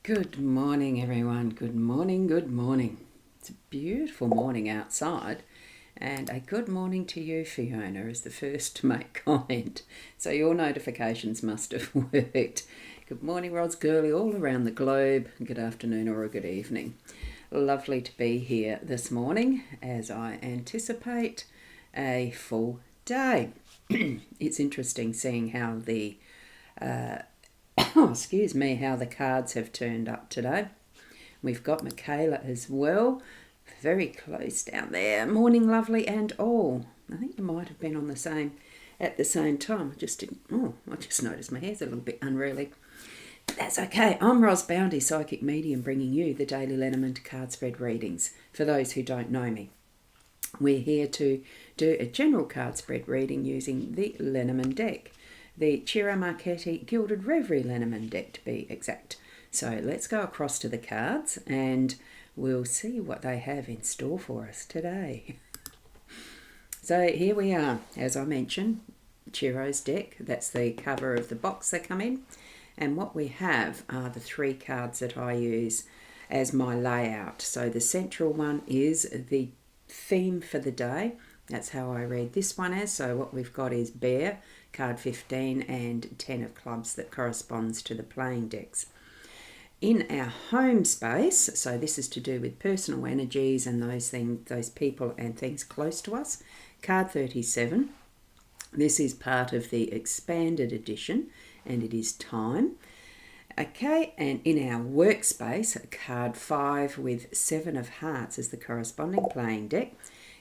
Good morning, everyone. Good morning, good morning. It's a beautiful morning outside, and a good morning to you, Fiona, is the first to make comment. So your notifications must have worked. Good morning, Rod's girly, all around the globe. Good afternoon or a good evening. Lovely to be here this morning as I anticipate a full day. It's interesting seeing how the how the cards have turned up today. We've got Michaela as well, very close down there. Morning, lovely, and all. I think you might have been on at the same time. I just noticed my hair's a little bit unruly. That's okay. I'm Boundy, psychic medium, bringing you the daily Lenormand card spread readings. For those who don't know me, we're here to do a general card spread reading using the Lenormand deck. The Ciro Marchetti Gilded Reverie Lenormand deck, to be exact. So let's go across to the cards and we'll see what they have in store for us today. So here we are, as I mentioned, Ciro's deck. That's the cover of the box they come in. And what we have are the three cards that I use as my layout. So the central one is the theme for the day. That's how I read this one as. So what we've got is Bear, card 15, and 10 of clubs that corresponds to the playing decks. In our home space, so this is to do with personal energies and those people and things close to us, card 37. This is part of the expanded edition and it is time. Okay, and in our workspace, card 5 with 7 of hearts as the corresponding playing deck.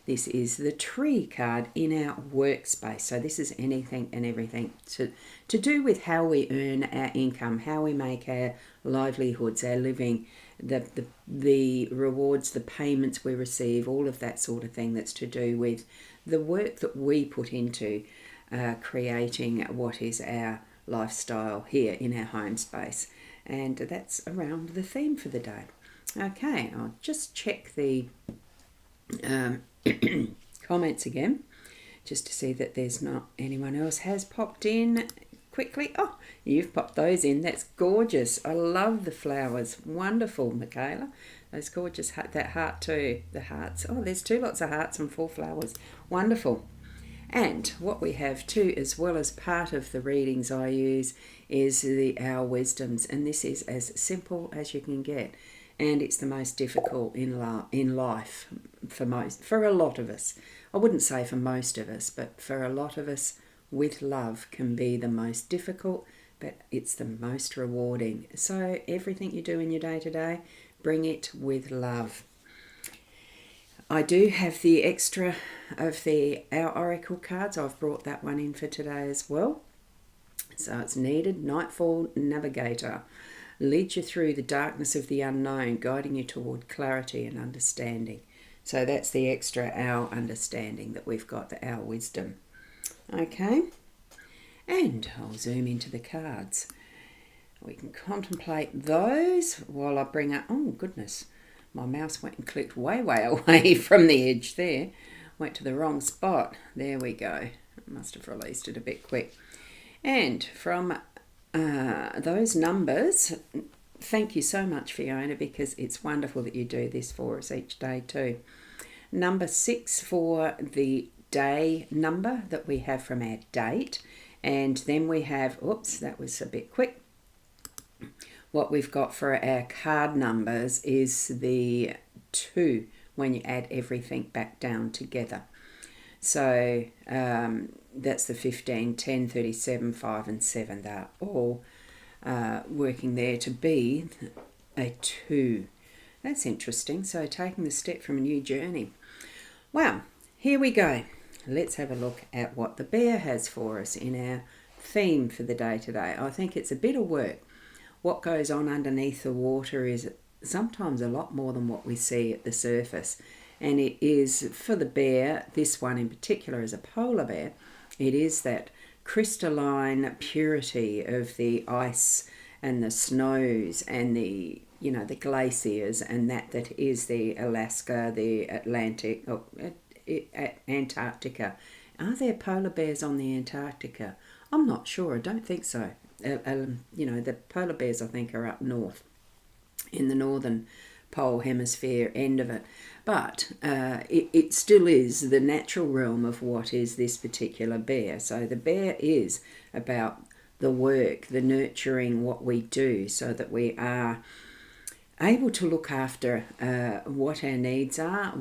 This is the tree card in our workspace. So this is anything and everything to do with how we earn our income, how we make our livelihoods, our living, the rewards, the payments we receive, all of that sort of thing that's to do with the work that we put into creating what is our lifestyle here in our home space. And that's around the theme for the day. Okay, I'll just check the comments again just to see that there's not anyone else has popped in quickly. Oh, you've popped those in. That's gorgeous. I love the flowers. Wonderful, Michaela. Those gorgeous, that heart too, the hearts. Oh, there's lots of hearts and 4 flowers. Wonderful. And what we have too, as well as part of the readings I use, is our wisdoms, and this is as simple as you can get. And it's the most difficult in life for a lot of us. I wouldn't say for most of us, but for a lot of us, with love can be the most difficult, but it's the most rewarding. So everything you do in your day-to-day, bring it with love. I do have the extra of our oracle cards. I've brought that one in for today as well. So it's needed. Nightfall Navigator. Leads you through the darkness of the unknown, guiding you toward clarity and understanding. So that's the extra, our understanding that we've got, our wisdom. Okay, and I'll zoom into the cards. We can contemplate those while I bring up, oh goodness, my mouse went and clicked way away from the edge there. Went to the wrong spot. There we go. I must have released it a bit quick. And from those numbers, thank you so much, Fiona, because it's wonderful that you do this for us each day too. Number 6 for the day number that we have from our date, and then we have, oops, that was a bit quick. What we've got for our card numbers is the 2 when you add everything back down together. So that's the 15, 10, 37, 5 and 7. They're all working there to be a 2. That's interesting. So taking the step from a new journey. Well, here we go. Let's have a look at what the bear has for us in our theme for the day today. I think it's a bit of work. What goes on underneath the water is sometimes a lot more than what we see at the surface. And it is, for the bear, this one in particular is a polar bear, it is that crystalline purity of the ice and the snows and the glaciers, and that is the Alaska, the Atlantic, Antarctica. Are there polar bears on the Antarctica? I'm not sure. I don't think so. The polar bears, I think, are up north. in the northern pole hemisphere end of it. But it still is the natural realm of what is this particular bear. So the bear is about the work, the nurturing, what we do, so that we are able to look after what our needs are,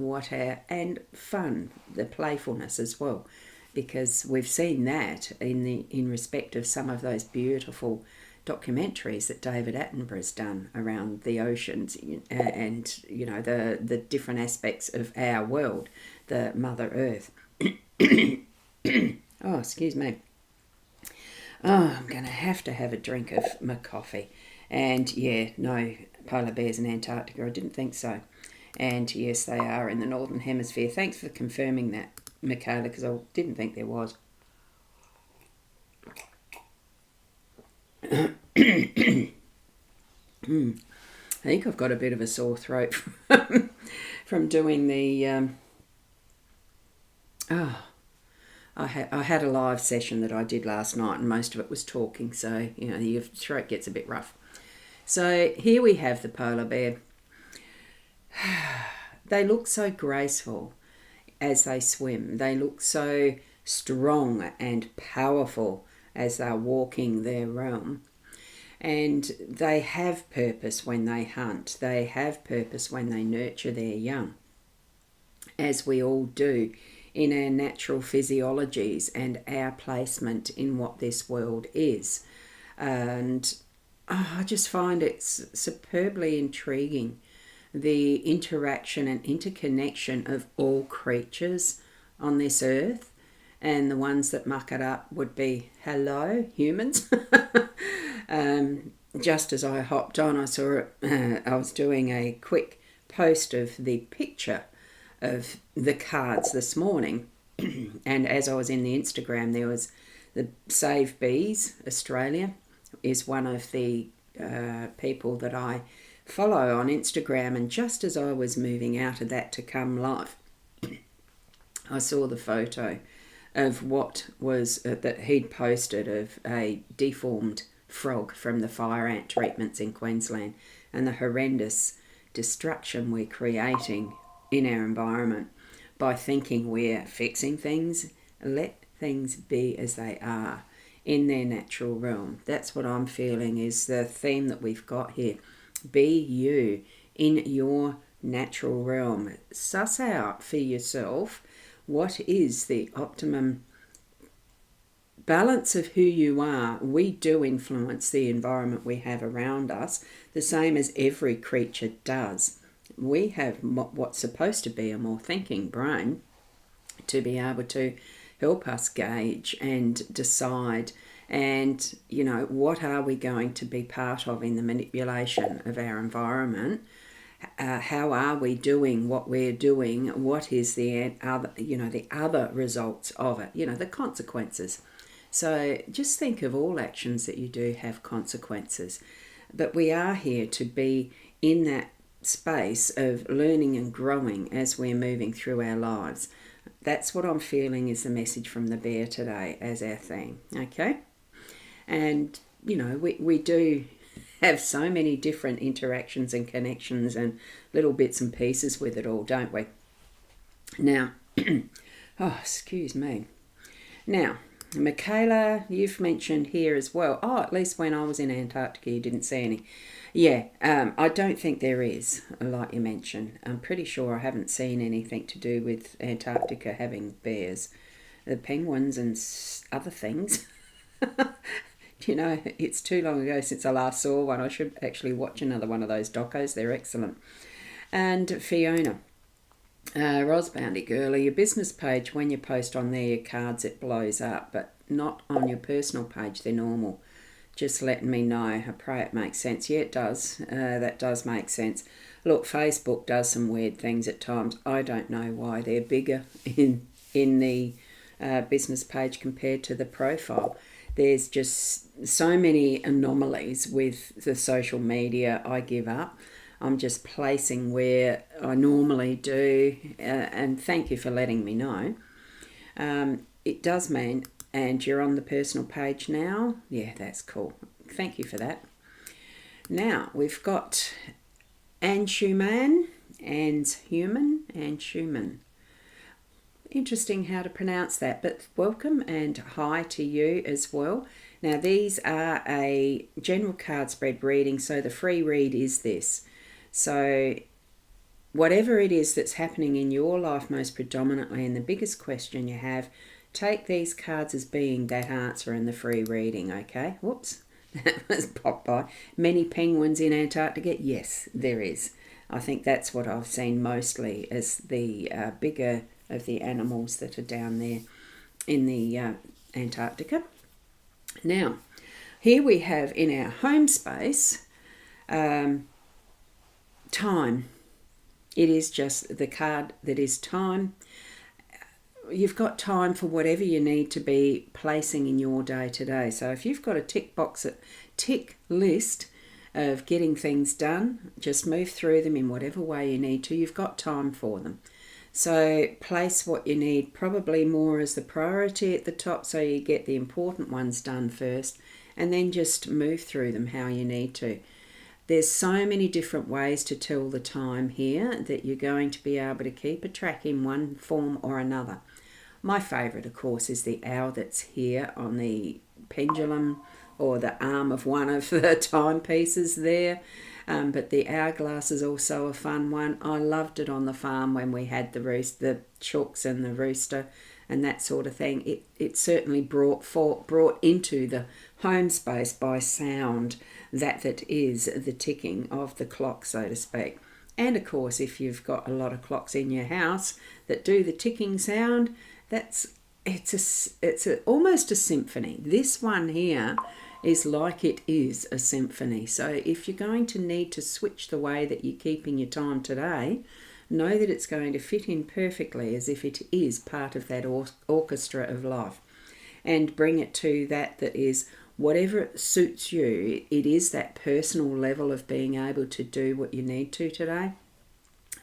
and fun, the playfulness as well, because we've seen that in respect of some of those beautiful documentaries that David Attenborough's done around the oceans and the different aspects of our world, the Mother Earth. Oh, excuse me. Oh, I'm going to have a drink of my coffee. And yeah, no polar bears in Antarctica. I didn't think so. And yes, they are in the northern hemisphere. Thanks for confirming that, Michaela, because I didn't think there was. I think I've got a bit of a sore throat from doing the... I had a live session that I did last night, and most of it was talking, so your throat gets a bit rough. So here we have the polar bear. They look so graceful as they swim. They look so strong and powerful as they're walking their realm. And they have purpose when they hunt. They have purpose when they nurture their young, as we all do in our natural physiologies and our placement in what this world is. And I just find it superbly intriguing, the interaction and interconnection of all creatures on this earth. And the ones that muck it up would be, hello, humans. Just as I hopped on, I saw it. I was doing a quick post of the picture of the cards this morning. And as I was in the Instagram, there was the Save Bees Australia is one of the people that I follow on Instagram. And just as I was moving out of that to come live, I saw the photo of what was that he'd posted of a deformed frog from the fire ant treatments in Queensland, and the horrendous destruction we're creating in our environment by thinking we're fixing things. Let things be as they are in their natural realm. That's what I'm feeling is the theme that we've got here. Be you in your natural realm. Suss out for yourself what is the optimum balance of who you are. We do influence the environment we have around us, the same as every creature does. We have what's supposed to be a more thinking brain to be able to help us gauge and decide, and what are we going to be part of in the manipulation of our environment. How are we doing what we're doing? What is the other, the other results of it? The consequences. So just think of all actions that you do have consequences. But we are here to be in that space of learning and growing as we're moving through our lives. That's what I'm feeling is the message from the bear today as our theme. Okay? And, we do have so many different interactions and connections and little bits and pieces with it all, don't we? Now, oh, excuse me. Now, Michaela, you've mentioned here as well. Oh, at least when I was in Antarctica, you didn't see any. Yeah, I don't think there is, like you mentioned. I'm pretty sure I haven't seen anything to do with Antarctica having bears. The penguins and other things. It's too long ago since I last saw one. I should actually watch another one of those docos. They're excellent. And Fiona, rosboundy girlie, your business page, when you post on there your cards, it blows up, but not on your personal page. They're normal. Just letting me know. I pray it makes sense. Yeah, it does. That does make sense. Look, Facebook does some weird things at times. I don't know why they're bigger in the business page compared to the profile. There's just so many anomalies with the social media. I give up. I'm just placing where I normally do, and thank you for letting me know. It does mean, and you're on the personal page now? Yeah, that's cool. Thank you for that. Now, we've got Anshuman, Human, Anshuman. Interesting how to pronounce that, but welcome and hi to you as well. Now these are a general card spread reading, so the free read is this. So whatever it is that's happening in your life most predominantly, and the biggest question you have, take these cards as being that answer in the free reading, okay? Whoops, that was popped by. Many penguins in Antarctica? Yes, there is. I think that's what I've seen mostly as the bigger of the animals that are down there in the Antarctica. Now, here we have in our home space, time. It is just the card that is time. You've got time for whatever you need to be placing in your day today. So if you've got a tick list of getting things done, just move through them in whatever way you need to. You've got time for them. So place what you need probably more as the priority at the top, so you get the important ones done first, and then just move through them how you need to. There's so many different ways to tell the time here that you're going to be able to keep a track in one form or another. My favourite, of course, is the owl that's here on the pendulum or the arm of one of the timepieces there. But the hourglass is also a fun one. I loved it on the farm when we had the chooks and the rooster and that sort of thing. It certainly brought into the home space by sound that is the ticking of the clock, so to speak. And of course, if you've got a lot of clocks in your house that do the ticking sound, it's almost a symphony. This one here is like it is a symphony. So if you're going to need to switch the way that you're keeping your time today, know that it's going to fit in perfectly as if it is part of that orchestra of life, and bring it to that is whatever suits you. It is that personal level of being able to do what you need to today.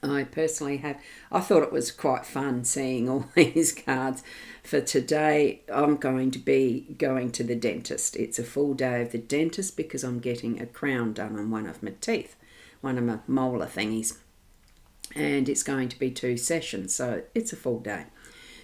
I personally I thought it was quite fun seeing all these cards. For today, I'm going to be going to the dentist. It's a full day of the dentist because I'm getting a crown done on one of my teeth, one of my molar thingies. And it's going to be 2 sessions, so it's a full day.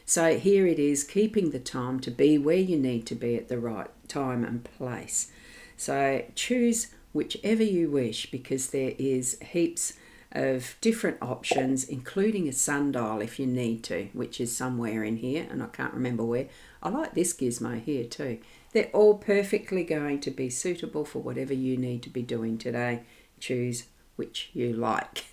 So here it is, keeping the time to be where you need to be at the right time and place. So choose whichever you wish, because there is heaps of different options, including a sundial if you need to, which is somewhere in here, and I can't remember where. I like this gizmo here too. They're all perfectly going to be suitable for whatever you need to be doing today. Choose which you like.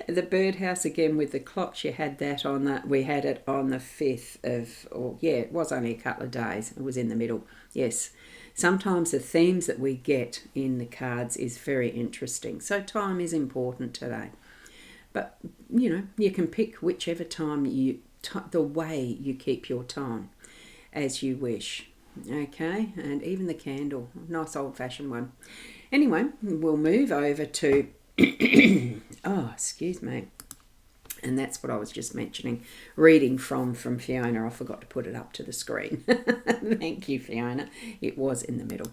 The birdhouse again with the clocks, you had that on that. We had it on the 5th of, it was only a couple of days. It was in the middle. Yes. Sometimes the themes that we get in the cards is very interesting. So time is important today. But, you can pick whichever time the way you keep your time as you wish. Okay, and even the candle, nice old-fashioned one. Anyway, we'll move over to, excuse me. And that's what I was just mentioning, reading from Fiona. I forgot to put it up to the screen. Thank you, Fiona. It was in the middle.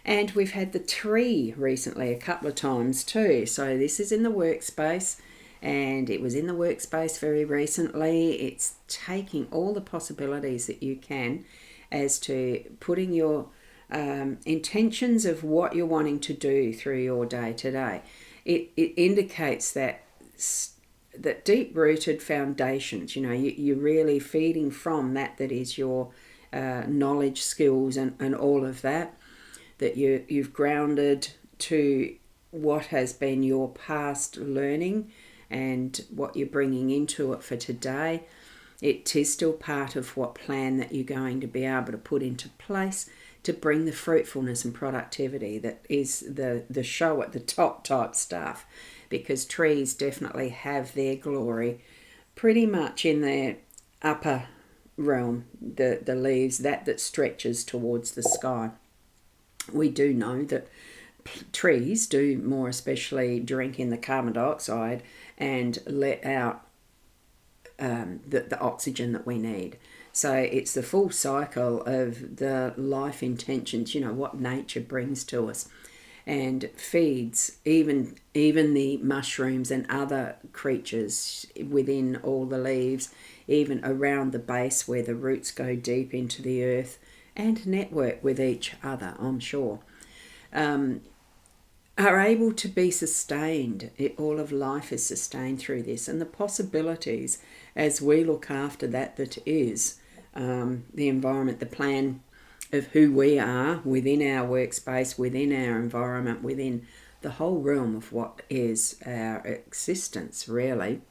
And we've had the tree recently a couple of times too. So this is in the workspace, and it was in the workspace very recently. It's taking all the possibilities that you can as to putting your intentions of what you're wanting to do through your day today. It indicates that deep-rooted foundations, you're really feeding from that is your knowledge, skills, and all of that you've grounded to what has been your past learning and what you're bringing into it for today. It is still part of what plan that you're going to be able to put into place to bring the fruitfulness and productivity that is the show at the top type stuff. Because trees definitely have their glory pretty much in their upper realm, the leaves, that stretches towards the sky. We do know that trees do more especially drink in the carbon dioxide and let out the oxygen that we need. So it's the full cycle of the life intentions, what nature brings to us. and feeds even the mushrooms and other creatures within all the leaves, even around the base where the roots go deep into the earth, and network with each other, I'm sure, are able to be sustained. All of life is sustained through this, and the possibilities as we look after that is the environment, the plan of who we are within our workspace, within our environment, within the whole realm of what is our existence, really.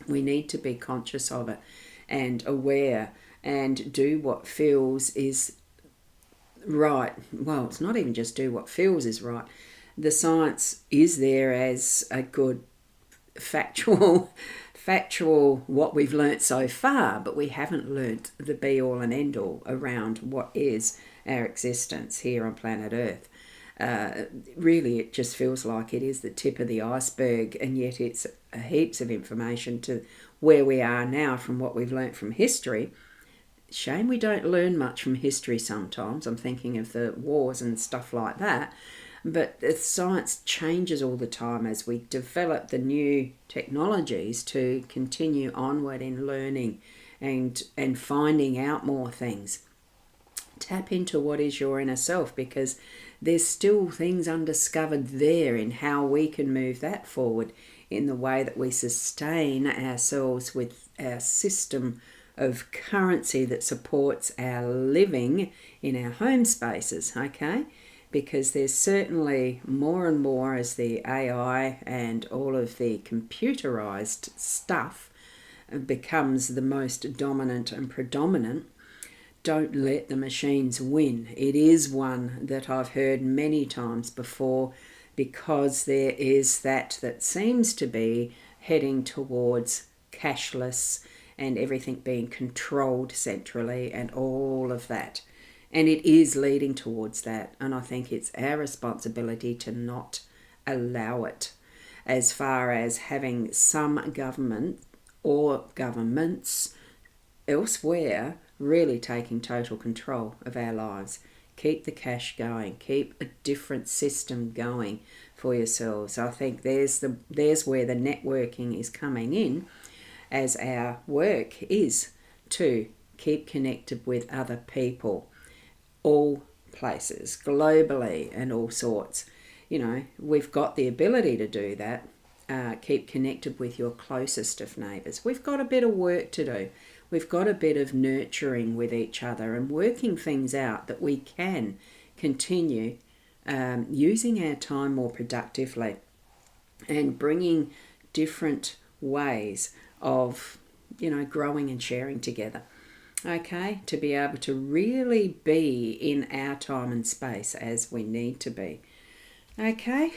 We need to be conscious of it and aware and do what feels is right. Well, it's not even just do what feels is right. The science is there as a good factual what we've learnt so far, but we haven't learnt the be all and end all around what is our existence here on planet Earth. Really, it just feels like it is the tip of the iceberg, and yet it's heaps of information to where we are now from what we've learnt from history. Shame we don't learn much from history sometimes. I'm thinking of the wars and stuff like that. But the science changes all the time as we develop the new technologies to continue onward in learning and finding out more things. Tap into what is your inner self, because there's still things undiscovered there in how we can move that forward in the way that we sustain ourselves with our system of currency that supports our living in our home spaces, okay? Because there's certainly more and more as the AI and all of the computerized stuff becomes the most dominant and predominant. Don't let the machines win. It is one that I've heard many times before, because there is that seems to be heading towards cashless and everything being controlled centrally and all of that. And it is leading towards that. And I think it's our responsibility to not allow it, as far as having some government or governments elsewhere really taking total control of our lives. Keep the cash going. Keep a different system going for yourselves. I think there's where the networking is coming in, as our work is to keep connected with other people, all places, globally and all sorts. You know, we've got the ability to do that. Keep connected with your closest of neighbours. We've got a bit of work to do. We've got a bit of nurturing with each other and working things out that we can continue using our time more productively and bringing different ways of, growing and sharing together. Okay, to be able to really be in our time and space as we need to be. Okay,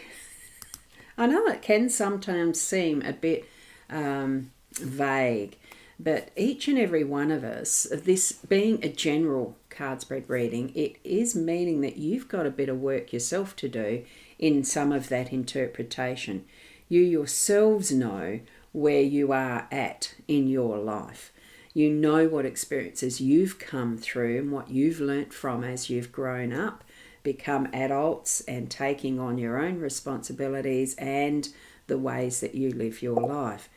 I know it can sometimes seem a bit vague, but each and every one of us, this being a general card spread reading, it is meaning that you've got a bit of work yourself to do in some of that interpretation. You yourselves know where you are at in your life. You know what experiences you've come through and what you've learnt from as you've grown up, become adults, and taking on your own responsibilities and the ways that you live your life.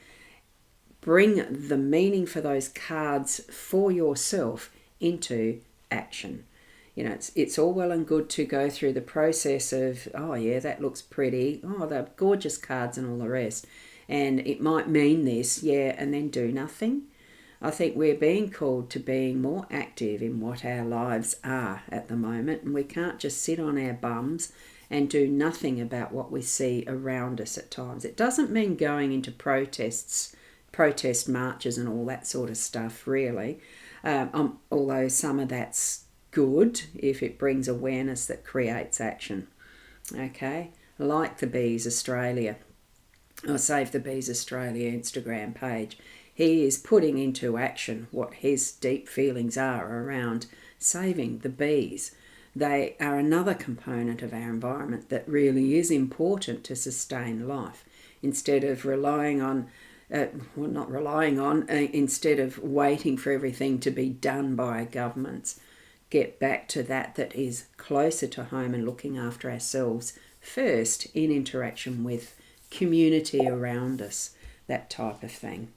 Bring the meaning for those cards for yourself into action. It's all well and good to go through the process of, oh yeah, that looks pretty, oh, they're gorgeous cards and all the rest, and it might mean this, yeah, and then do nothing. I think we're being called to being more active in what our lives are at the moment, and we can't just sit on our bums and do nothing about what we see around us at times. It doesn't mean going into protest marches and all that sort of stuff, really, although some of that's good if it brings awareness that creates action. Okay, like the Bees Australia, or Save the Bees Australia Instagram page. He is putting into action what his deep feelings are around saving the bees. They are another component of our environment that really is important to sustain life. Instead of instead of waiting for everything to be done by our governments, get back to that is closer to home and looking after ourselves first in interaction with community around us, that type of thing.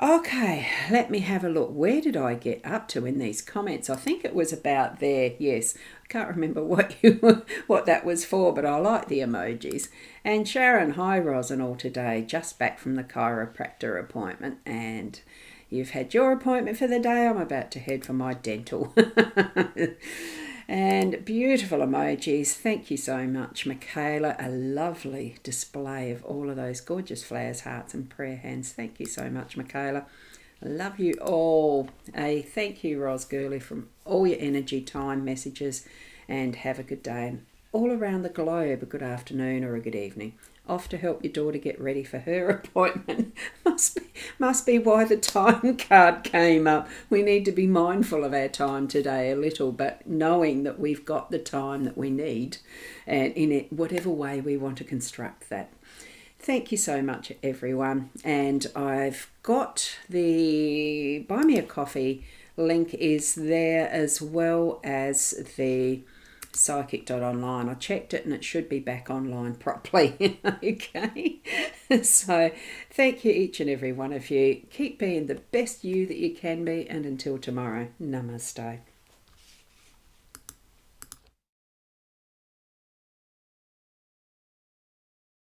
Okay, let me have a look. Where did I get up to in these comments? I think it was about there. Yes, I can't remember what that was for, but I like the emojis. And Sharon, hi Ros and all today. Just back from the chiropractor appointment, and you've had your appointment for the day. I'm about to head for my dental. And beautiful emojis. Thank you so much, Michaela. A lovely display of all of those gorgeous flowers, hearts and prayer hands. Thank you so much, Michaela. I love you all. A thank you, Ros Gurley, from all your energy, time, messages, and have a good day. And all around the globe, a good afternoon or a good evening. Off to help your daughter get ready for her appointment. Must be why the time card came up. We need to be mindful of our time today a little, but knowing that we've got the time that we need, and in it, whatever way we want to construct that. Thank you so much, everyone. And I've got the Buy Me a Coffee link is there, as well as the psychic.online. I checked it and it should be back online properly. Okay. So thank you, each and every one of you. Keep being the best you that you can be, and until tomorrow, namaste.